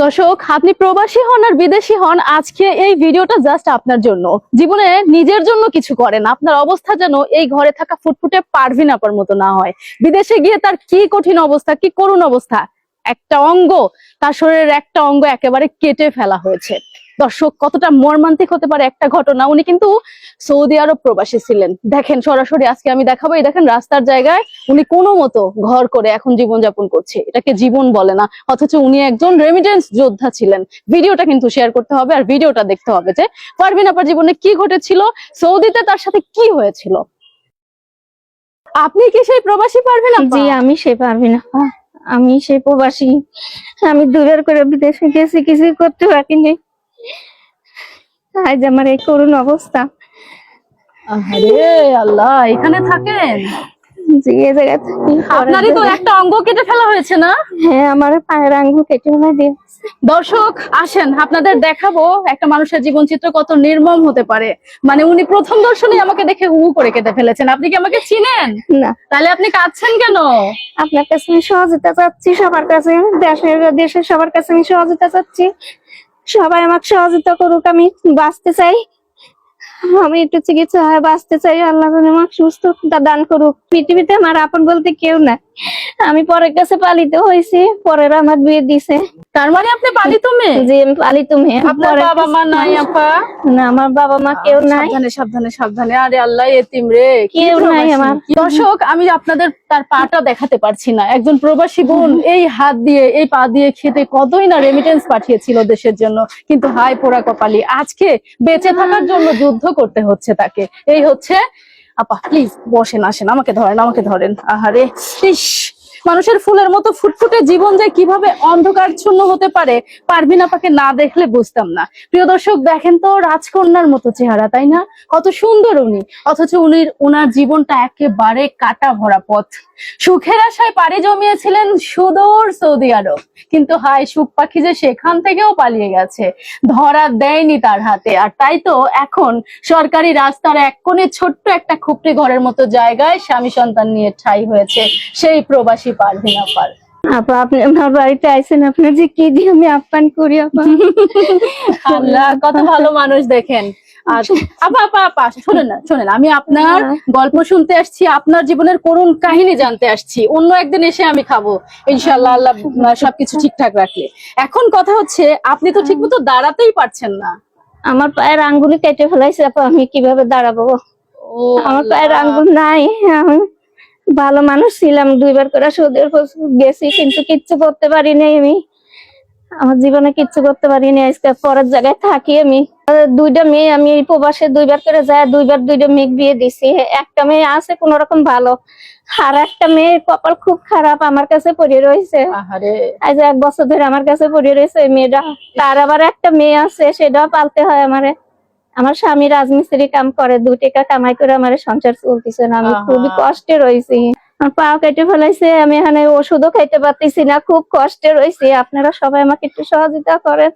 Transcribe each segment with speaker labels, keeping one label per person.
Speaker 1: দর্শক, আপনি প্রবাসী হন আর বিদেশি হন, আজকে এই ভিডিওটা জাস্ট আপনার জন্য। জীবনে নিজের জন্য কিছু করেন, আপনার অবস্থা যেন এই ঘরে থাকা ফুটফুটে পারভিন আপার মতো না হয়। বিদেশে গিয়ে তার কি কঠিন অবস্থা, কি করুণ অবস্থা, একটা অঙ্গ, তার শরীরের একটা অঙ্গ একেবারে কেটে ফেলা হয়েছে। দর্শক, কতটা মর্মান্তিক হতে পারে একটা ঘটনা। উনি কিন্তু সৌদি আরব প্রবাসী ছিলেন। দেখেন সরাসরি আজকে আমি দেখাবো। এই দেখেন রাস্তার জায়গায় উনি কোনো মতো ঘর করে এখন জীবনযাপন করছে। এটাকে জীবন বলে না, অথচ উনি একজন রেমিটেন্স যোদ্ধা ছিলেন। ভিডিওটা কিন্তু শেয়ার করতে হবে আর ভিডিওটা দেখতে হবে যে পারভিন আপার জীবনে কি ঘটেছিল, সৌদিতে তার সাথে কি হয়েছিল। আপনি কি সেই প্রবাসী পারভিন আপা?
Speaker 2: জি, আমি সেই পারভিন আপা, আমি সেই প্রবাসী। আমি দুবার করে বিদেশে গেছি, কিছু করতে পারিনি। আজ আমার এই করুণ অবস্থা।
Speaker 1: আরে আল্লাহ, এখানে থাকেন?
Speaker 2: জি, এই জায়গায় থাকি।
Speaker 1: আপনারই তো একটা অঙ্গ কেটে ফেলা হয়েছে না?
Speaker 2: হ্যাঁ, আমার পায়ের আঙ্গুল কেটে ফেলা দিয়েছে।
Speaker 1: দর্শক আসেন আপনাদের দেখাবো একটা মানুষের জীবন চিত্র কত নির্মম হতে পারে। মানে উনি প্রথম দর্শনে আমাকে দেখে হু করে কেটে ফেলেছেন। আপনি কি আমাকে চিনেন?
Speaker 2: না।
Speaker 1: তাহলে আপনি কাঁদছেন কেন?
Speaker 2: আপনার কাছে আমি সহযোগিতা চাচ্ছি, সবার কাছে, দেশের সবার কাছে আমি সহযোগিতা চাচ্ছি। সবাই আমাকে সহযোগিতা করুক, আমি বাঁচতে চাই। আমি একটু চিকিৎসা হয় বাঁচতে চাই। আল্লাহ যেন আমাকে সুস্থতা দান করুক। পৃথিবীতে আমার আপন বলতে কেউ নাই। আমি পরের কাছে পালিত হয়েছি, পরের আমার বিয়ে দিছে।
Speaker 1: তার মানে আপনি পালিত মেয়ে?
Speaker 2: জি, আমি পালিত মেয়ে।
Speaker 1: আপনার বাবা মা নাই আপা?
Speaker 2: না, আমার বাবা মা কেউ নাই।
Speaker 1: সাবধানে সাবধানে সাবধানে। আরে আল্লাহ, এতিম রে,
Speaker 2: কেউ নাই আমার।
Speaker 1: দর্শক আমি আপনাদের তার পাটা দেখাতে পারছি না। একজন প্রবাসী বোন এই হাত দিয়ে এই পা দিয়ে খেতে কতই না রেমিটেন্স পাঠিয়েছিল দেশের জন্য, কিন্তু হাই পোড়া কপালি, আজকে বেঁচে থাকার জন্য যুদ্ধ করতে হচ্ছে তাকে। এই হচ্ছে আপা, প্লিজ বসেন, আসেন, আমাকে ধরেন, আমাকে ধরেন। আহারে ইস, মানুষের ফুলের মতো ফুটফুটে জীবন যে কিভাবে অন্ধকারচ্ছন্ন হতে পারে পারভিন আপাকে না দেখলে বুঝতাম না। প্রিয় দর্শক দেখেন তো, রাজকন্যার মতো চেহারা, তাই না? কত সুন্দর উনি, অথচ উনার জীবনটা একেবারে কাটা ভরা পথ। সুখের আশায় পাড়ি জমিয়েছিলেন সুদূর সৌদি আরব, কিন্তু হায় সুখ পাখি যে সেখান থেকেও পালিয়ে গেছে, ধরা দেয়নি তার হাতে। আর তাই তো এখন সরকারি রাস্তার এক কোণে ছোট্ট একটা খুপড়ি ঘরের মতো জায়গায় স্বামী সন্তান নিয়ে ঠাঁই হয়েছে সেই প্রবাসী পারভিন আপার।
Speaker 2: আপা, আপনি আমার বাড়িতে আইছেন, আপনার যে কি দিয়ে আমি আপ্যায়ন করি আপা।
Speaker 1: আল্লাহ, কত ভালো মানুষ দেখেন। আর আপা আপা আপা শোনেন না, শোনেন, আমি আপনার গল্প শুনতে আসছি, আপনার জীবনের করুণ কাহিনী জানতে আসছি। অন্য একদিন এসে আমি খাবো ইনশাআল্লাহ, আল্লাহ সবকিছু ঠিকঠাক রাখলে। এখন কথা হচ্ছে আপনি তো ঠিক মতো দাঁড়াতেই পারছেন না।
Speaker 2: আমার পায়ের আঙ্গুলি কেটে ফেলাইছে আপা, আমি কিভাবে দাঁড়াবো? আমার পায়ের আঙ্গুল নাই। আমি ভালো মানুষ ছিলাম, দুইবার করে সৌদি আরব গেছি, কিন্তু কিচ্ছু করতে পারিনি। আমি আমার জীবনে কিচ্ছু করতে পারিনি। আজকে পরের জায়গায় থাকি আমি। দুইটা মেয়ে, আমি এই প্রবাসে দুইবার করে যাই, দুইটা মেয়ে বিয়ে দিছি। একটা মেয়ে আছে কোন রকম ভালো, আর একটা মেয়ে কপাল খুব খারাপ, আমার কাছে পড়ে রয়েছে। আজ 1 বছর ধরে আমার কাছে পড়ে রয়েছে এই মেয়েটা। তার আবার একটা মেয়ে আছে, সেটাও পালতে হয় আমারে। আমার স্বামী রাজমিস্ত্রি কাম করে, 2 টাকা কামাই করে আমার সংসার চলতেছে না। আমি খুবই কষ্টে রয়েছি। আমার পা কেটে ফেলাইছে, আমি এখানে ওষুধও খাইতে পারতেছি না, খুব কষ্টে রয়েছি। আপনারা সবাই আমাকে একটু সহযোগিতা করেন।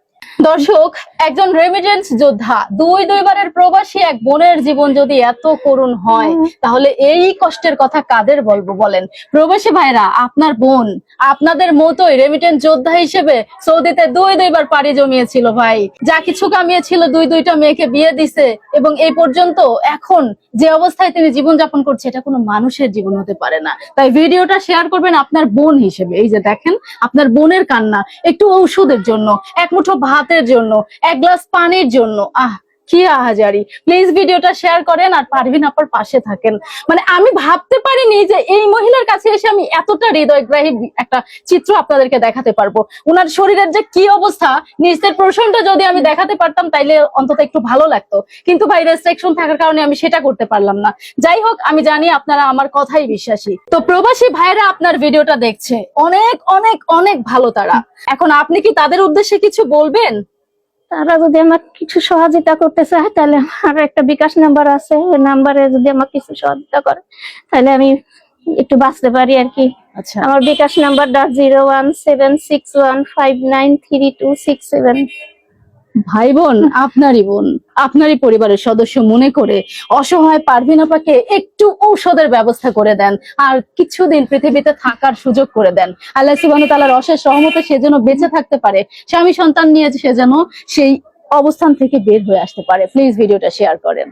Speaker 1: দর্শক, একজন রেমিটেন্স যোদ্ধা, দুইবারের প্রবাসী এক বোনের জীবন যদি এত করুণ হয়, তাহলে এই কষ্টের কথা কাদের বলবো বলেন? প্রবাসী ভাইরা, আপনার বোন আপনাদের মতোই রেমিটেন্স যোদ্ধা হিসেবে সৌদিতে দুইবার পাড়ি জমিয়েছিল ভাই। যা কিছু কামিয়েছিল, দুইটা মেয়েকে বিয়ে দিছে, এবং এই পর্যন্ত এখন যে অবস্থায় তিনি জীবনযাপন করছে, এটা কোনো মানুষের জীবন হতে পারে না। তাই ভিডিওটা শেয়ার করবেন আপনার বোন হিসেবে। এই যে দেখেন আপনার বোনের কান্না, একটু ঔষধের জন্য, এক মুঠো ভাতের জন্য, 1 গ্লাস পানির জন্য। কি আহাজারি। প্লিজ ভিডিওটা শেয়ার করেন আর পারভিন আপার পাশে থাকেন। মানে আমি ভাবতে পারিনি যে এই মহিলার কাছে এসে আমি এতটা হৃদয়গ্রাহী একটা চিত্র আপনাদেরকে দেখাতে পারবো। উনার শরীরের যে কি অবস্থা, নিচের পোরশনটা যদি আমি দেখাতে পারতাম তাইলে অন্তত একটু ভালো লাগতো, কিন্তু ভাই রেস্ট্রিকশন থাকার কারণে আমি সেটা করতে পারলাম না। যাই হোক, আমি জানি আপনারা আমার কথাই বিশ্বাসী। তো প্রবাসী ভাইরা আপনার ভিডিওটা দেখছে, অনেক অনেক অনেক ভালো তারা। এখন আপনি কি তাদের উদ্দেশ্যে কিছু বলবেন?
Speaker 2: তারা যদি আমাকে কিছু সহযোগিতা করতে চায়, তাহলে আমার একটা বিকাশ নাম্বার আছে, ওই নাম্বারে যদি আমাকে কিছু সহযোগিতা করে তাহলে আমি একটু বাঁচতে পারি আর কি।
Speaker 1: আচ্ছা,
Speaker 2: আমার বিকাশ নাম্বারটা 01761593267।
Speaker 1: ভাই বোন আপনারই বোন, আপনারই পরিবারের সদস্য মনে করে অসহায় পারভিন আপাকে একটু ঔষধের ব্যবস্থা করে দেন, আর কিছুদিন পৃথিবীতে থাকার সুযোগ করে দেন। আল্লাহ সুবহানাহু ওয়া তাআলার অশেষ রহমতে সে যেন বেঁচে থাকতে পারে, স্বামী সন্তান নিয়ে সে যেন সেই অবস্থান থেকে বের হয়ে আসতে পারে। প্লিজ ভিডিওটা শেয়ার করেন।